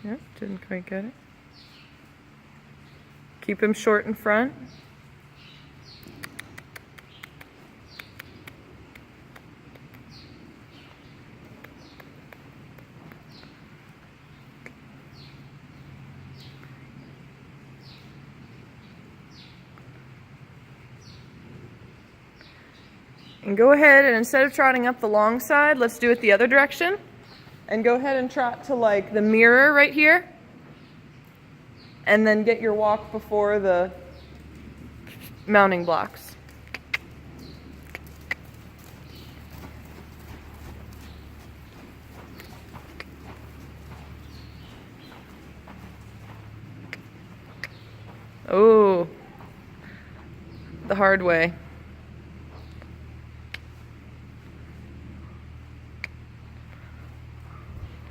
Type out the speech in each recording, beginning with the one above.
Yep, didn't quite get it. Keep him short in front. And go ahead and instead of trotting up the long side, let's do it the other direction. And go ahead and trot to like the mirror right here. And then get your walk before the mounting blocks. Oh, the hard way.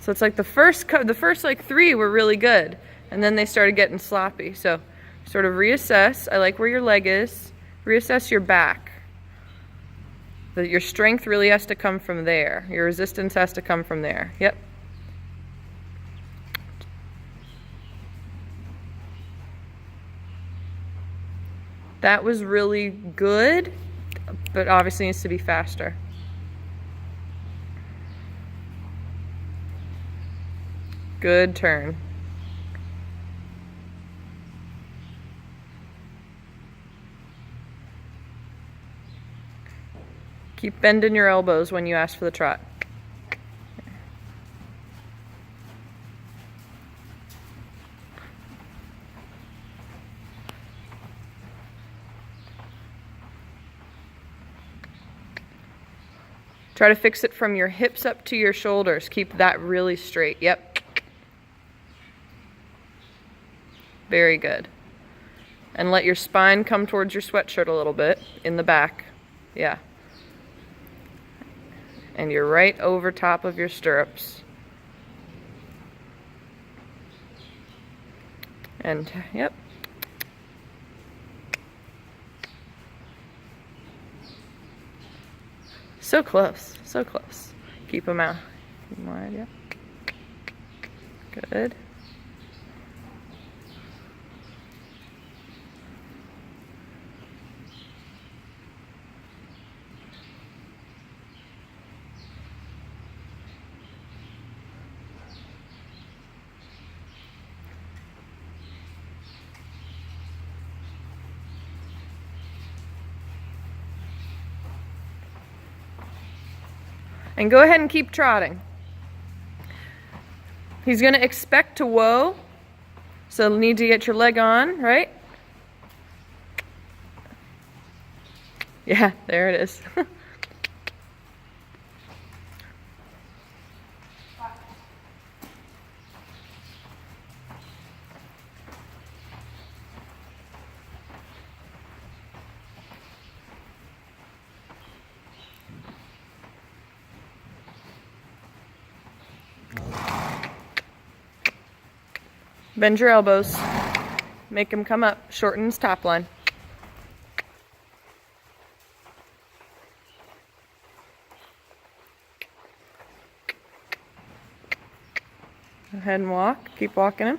So it's like the first like 3 were really good, and then they started getting sloppy. So sort of reassess. I like where your leg is. Reassess your back. Your strength really has to come from there. Your resistance has to come from there. Yep. That was really good, but obviously needs to be faster. Good turn. Keep bending your elbows when you ask for the trot. Try to fix it from your hips up to your shoulders. Keep that really straight. Yep. Very good. And let your spine come towards your sweatshirt a little bit in the back. Yeah. And you're right over top of your stirrups. And, yep. So close, so close. Keep them out. Keep them wide, yep. Good. And go ahead and keep trotting. He's going to expect to whoa, so need to get your leg on, right? Yeah, there it is. Bend your elbows. Make him come up. Shorten his top line. Go ahead and walk. Keep walking him.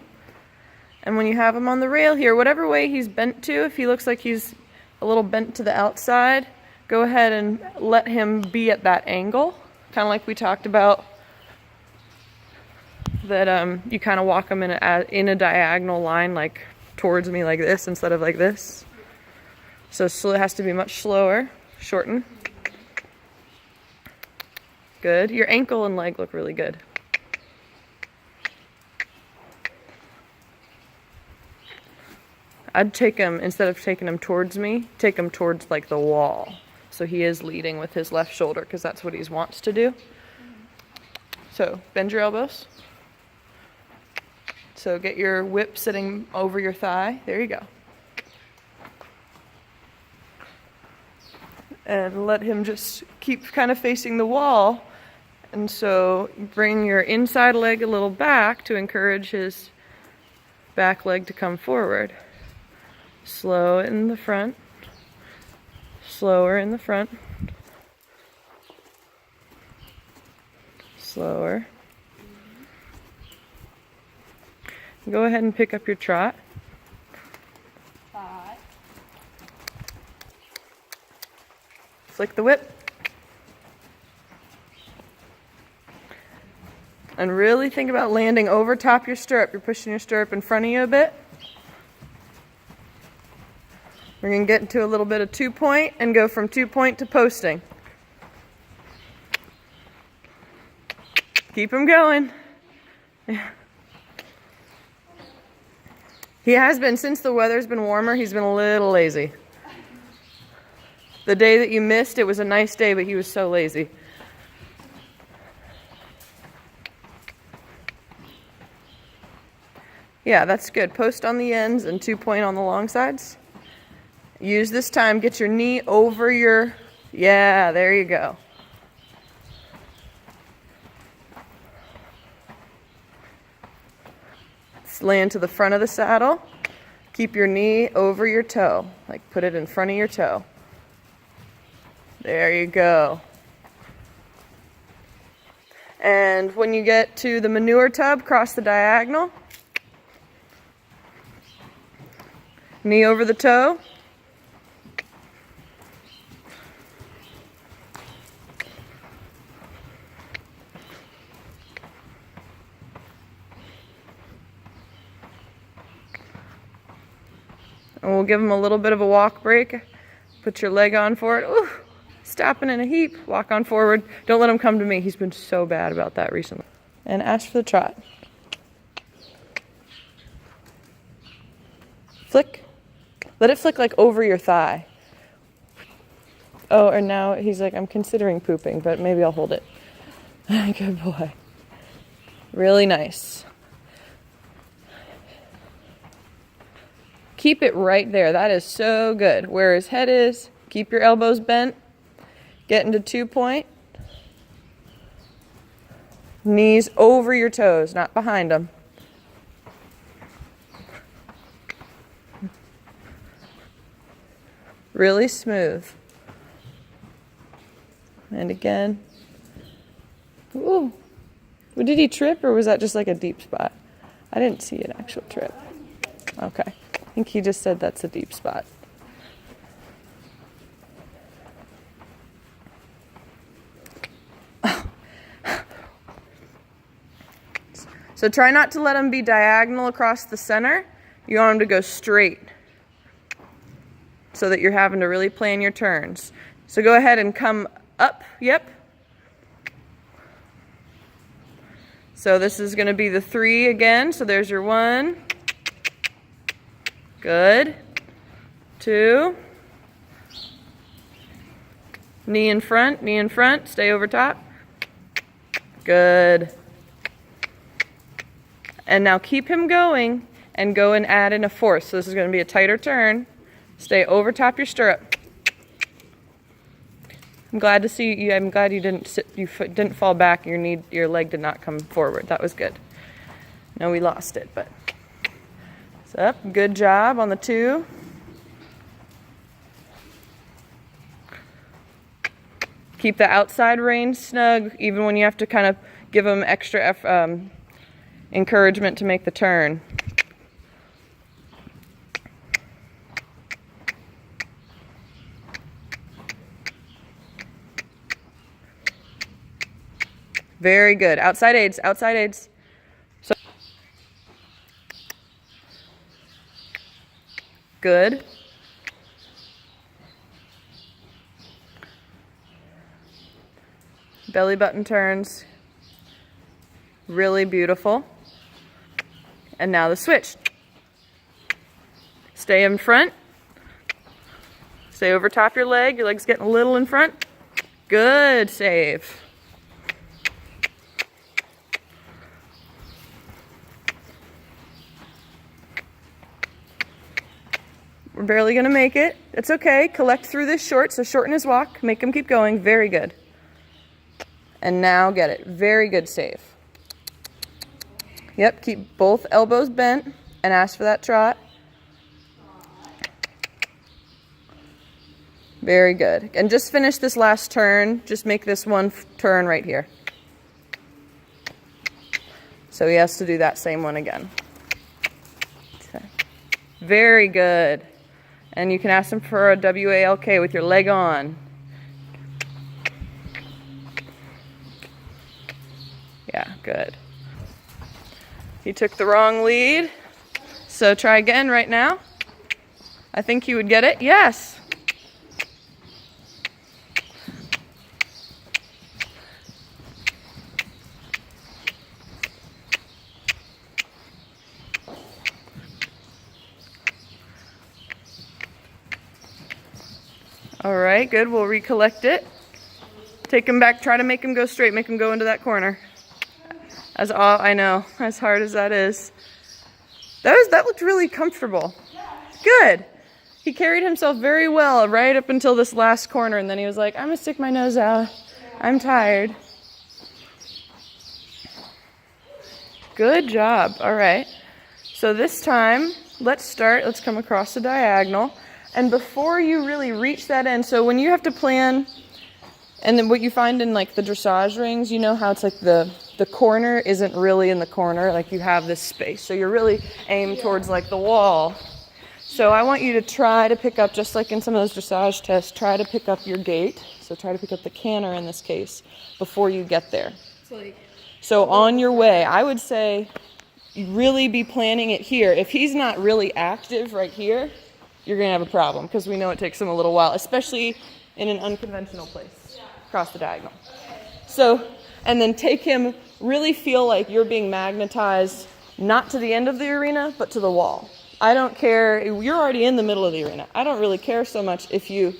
And when you have him on the rail here, whatever way he's bent to, if he looks like he's a little bent to the outside, go ahead and let him be at that angle. Kind of like we talked about, that you kind of walk them in a diagonal line, like towards me like this instead of like this. So it has to be much slower. Shorten. Good. Your ankle and leg look really good. I'd take him, instead of taking him towards me, take him towards like the wall. So he is leading with his left shoulder because that's what he wants to do. So bend your elbows. So get your whip sitting over your thigh. There you go. And let him just keep kind of facing the wall. And so bring your inside leg a little back to encourage his back leg to come forward. Slow in the front. Slower in the front. Slower. Go ahead and pick up your trot. 5. Flick the whip. And really think about landing over top your stirrup. You're pushing your stirrup in front of you a bit. We're going to get into a little bit of 2-point and go from 2-point to posting. Keep him going. Yeah. He has been, since the weather's been warmer, he's been a little lazy. The day that you missed, it was a nice day, but he was so lazy. Yeah, that's good. Post on the ends and 2-point on the long sides. Use this time, get your knee over your, yeah, there you go. Land to the front of the saddle. Keep your knee over your toe. Like put it in front of your toe. There you go. And when you get to the manure tub, cross the diagonal. Knee over the toe. And we'll give him a little bit of a walk break. Put your leg on for it. Ooh, stopping in a heap. Walk on forward. Don't let him come to me. He's been so bad about that recently. And ask for the trot. Flick. Let it flick like over your thigh. Oh, and now he's like, I'm considering pooping, but maybe I'll hold it. Good boy. Really nice. Keep it right there. That is so good. Where his head is, keep your elbows bent. Get into 2-point. Knees over your toes, not behind them. Really smooth. And again. Ooh. Did he trip or was that just like a deep spot? I didn't see an actual trip. Okay. I think he just said that's a deep spot. So try not to let him be diagonal across the center. You want him to go straight so that you're having to really plan your turns. So go ahead and come up. Yep. So this is going to be the 3 again. So there's your 1. Good. 2. Knee in front, stay over top. Good. And now keep him going and go and add in a 4th. So this is going to be a tighter turn. Stay over top your stirrup. I'm glad to see you. I'm glad you didn't sit, you didn't fall back. Your leg did not come forward. That was good. No, we lost it, but it's up. Good job on the 2. Keep the outside rein snug, even when you have to kind of give them extra encouragement to make the turn. Very good. Outside aids, outside aids. So good. Belly button turns. Really beautiful. And now the switch. Stay in front. Stay over top your leg. Your leg's getting a little in front. Good save. We're barely going to make it. It's okay. Collect through this short, so shorten his walk. Make him keep going. Very good. And now get it. Very good save. Yep, keep both elbows bent and ask for that trot. Very good. And just finish this last turn. Just make this one turn right here. So he has to do that same one again. Very good. And you can ask him for a WALK with your leg on. Yeah, good. He took the wrong lead. So try again right now. I think you would get it. Yes. All right, good. We'll recollect it. Take him back. Try to make him go straight. Make him go into that corner. I know, as hard as that is. That looked really comfortable. Good. He carried himself very well right up until this last corner, and then he was like, I'm gonna stick my nose out. I'm tired. Good job. All right. So this time, let's come across the diagonal. And before you really reach that end, so when you have to plan, and then what you find in like the dressage rings, you know how it's like the corner isn't really in the corner, like you have this space. So you're really aimed towards like the wall. So I want you to try to pick up, just like in some of those dressage tests, try to pick up your gait. So try to pick up the canter in this case before you get there. So on your way, I would say you really be planning it here. If he's not really active right here, you're gonna have a problem because we know it takes him a little while, especially in an unconventional place, across the diagonal. So, and then take him, really feel like you're being magnetized, not to the end of the arena, but to the wall. I don't care, you're already in the middle of the arena. I don't really care so much if you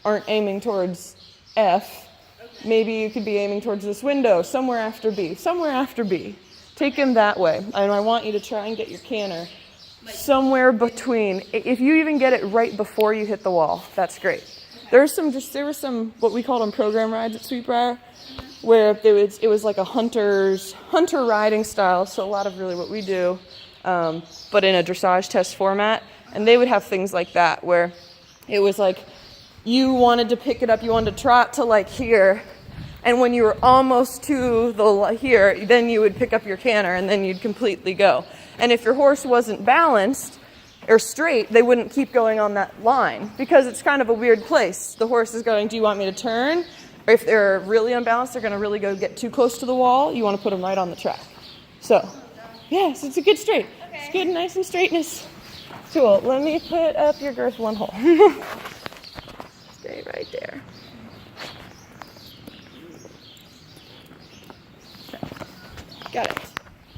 aren't aiming towards F. Maybe you could be aiming towards this window, somewhere after B. Take him that way. And I want you to try and get your canter somewhere between. If you even get it right before you hit the wall, that's great. There were some what we called them program rides at Sweetbriar, where it was like a hunter riding style, so a lot of really what we do, but in a dressage test format. And they would have things like that, where it was like you wanted to pick it up, you wanted to trot to like here, and when you were almost to the here, then you would pick up your canter, and then you'd completely go. And if your horse wasn't balanced or straight, they wouldn't keep going on that line because it's kind of a weird place. The horse is going, do you want me to turn? Or if they're really unbalanced, they're going to really go get too close to the wall. You want to put them right on the track. So, yes, it's a good straight. Okay. It's good, nice and straightness. Cool. Let me put up your girth one hole. Stay right there. Got it.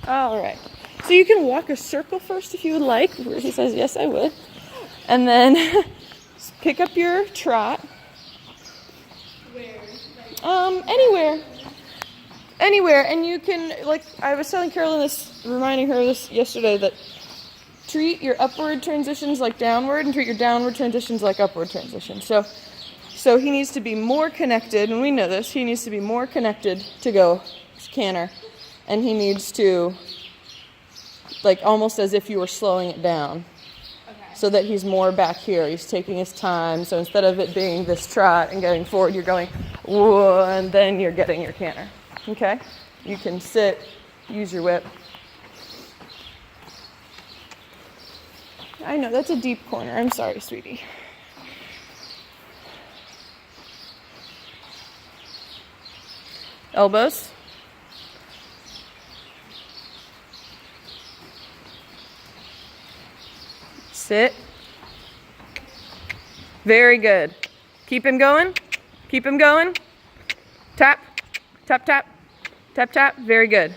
All right. So you can walk a circle first if you would like. He says, yes, I would. And then pick up your trot. Where? Anywhere. And you can, like I was telling Carolyn this, reminding her this yesterday, that treat your upward transitions like downward and treat your downward transitions like upward transitions. So he needs to be more connected, and we know this, he needs to be more connected to go canter. And he needs to, like almost as if you were slowing it down. Okay. So that he's more back here. He's taking his time. So instead of it being this trot and going forward, you're going, whoa, and then you're getting your canter. Okay? You can sit, use your whip. I know, that's a deep corner. I'm sorry, sweetie. Elbows. Sit. Very good. Keep him going. Keep him going. Tap. Tap, tap. Tap, tap. Very good.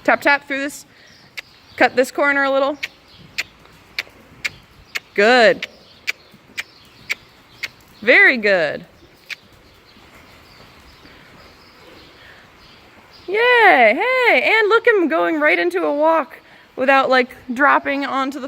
Tap, tap through this. Cut this corner a little. Good. Very good. Yay! Hey! And look at him going right into a walk without like dropping onto the